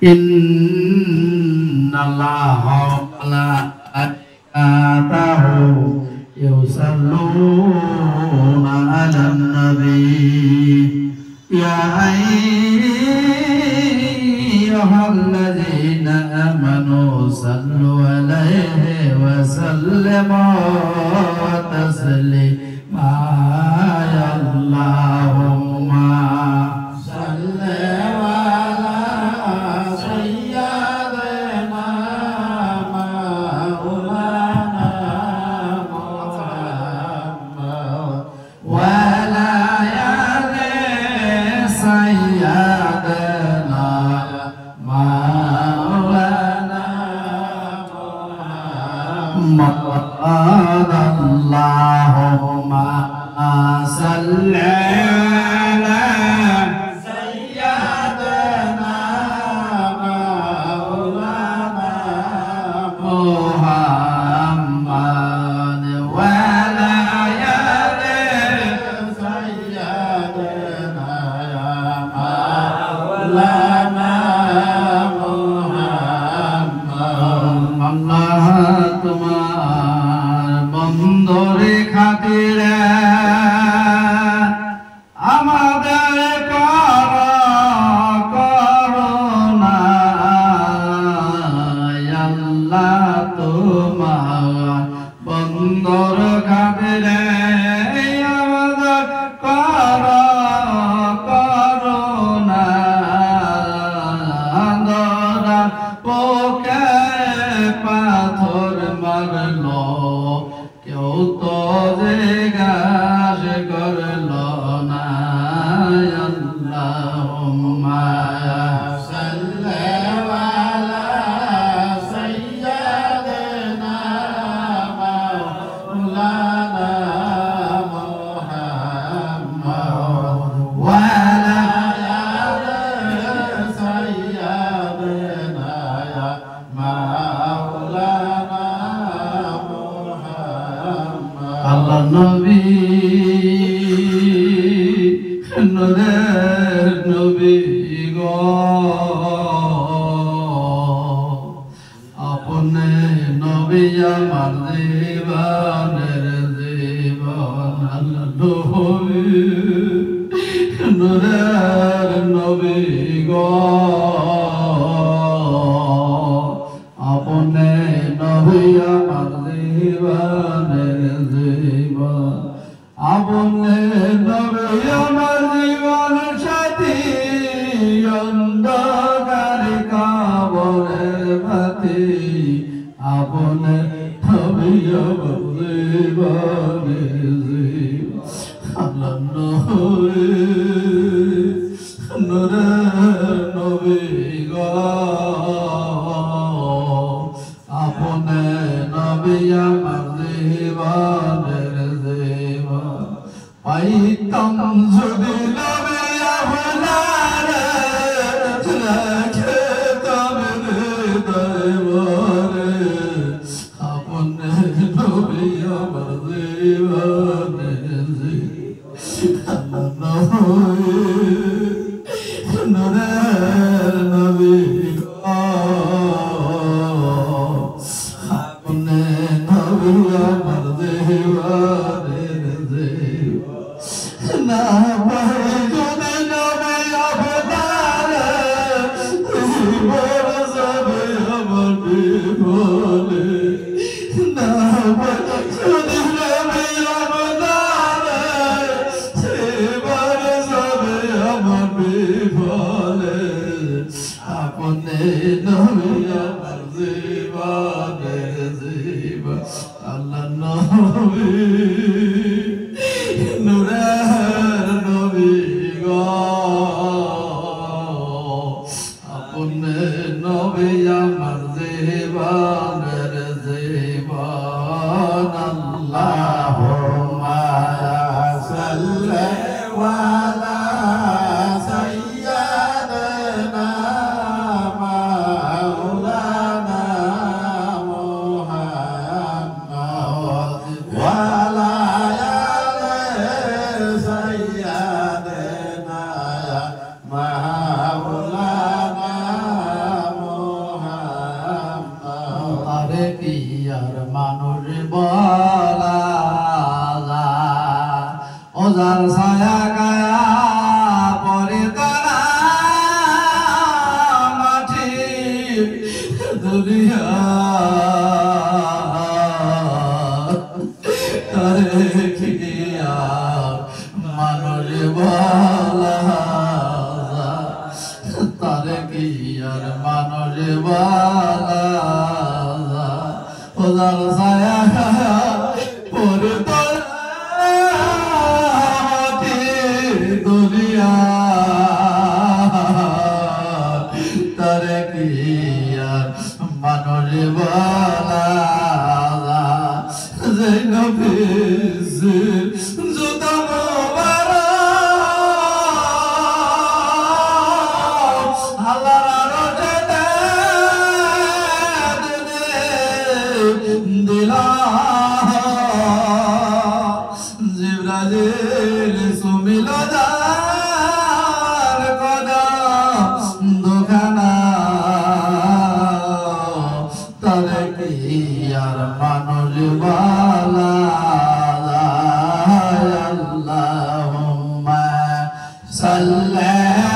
Innallaha wa malaikatahu yusalluna 'alan nabi ya ayyuhalladzina amanu sallu 'alaihi wa sallimu taslima ya Allahumma salli Allahumma salli ala sayyidina maulana Muhammad wa ala ali sayyidina maulana Muhammad Allah বন্দরে খাতিরে আমাদের করুণা আল্লাহ তোমার বন্দর খাতিরে আমাদের করুণা দরা পোকে পাথর মারলো কেউ তো জিজ্ঞাসা করলো না আল্লাহুম্মা সাল্লি আলা সাইয়্যিদিনা মাওলানা মুহাম্মদ ওয়া আলা আলি সাইয়্যিদিনা মাওলানা Allah Nabi Nuder Nabi go Apne Nabi Amar Devaner Devan Allah Nabi Nuder Nabi go Apne Nabi Amar Devaner আপনে নবী আমার জীবন সাথী অন্ধকার কবরে বাতি আপনে নবী আমার জীবনে আল্লাহ নূরের নবী গো আপনে নবী আমার জীবনের পাইতাম যদি নবী আপনার খেতাম হৃদয় ভরে আপনে নবী আমার জীবনে নূরের নবী আপনে নবী আমার জীবনে না ভাই যদি নবী আপনার জীবন যাবে আমার বিফলে না ভাই যদি নবী আপনার জীবন যাবে আমার বিফলে আপনি নবী আমার জীবনের জীবন আল্লাহ নবী নূরের নবী গো আপনে নবী আমার জীবনের জীবন আল্লাহুম্মা সাল্লি আলা সাইয়্যিদিনা মাওলানা মুহাম্মদ ওয়া আলা সাইয়্যিদিনা মাওলানা আর মানুষ বালা ওজার ছায়া পরে তোর দুনিয়া তারে কি আর মানুষ বালা যে নবীর জুতা মোবারক আল্লাহর আরশে দিলা জিবরাইল সুমিল যার কদম দুখানা তারে কি আর মানুষ বালা আল্লাহুম্মা সাল্লি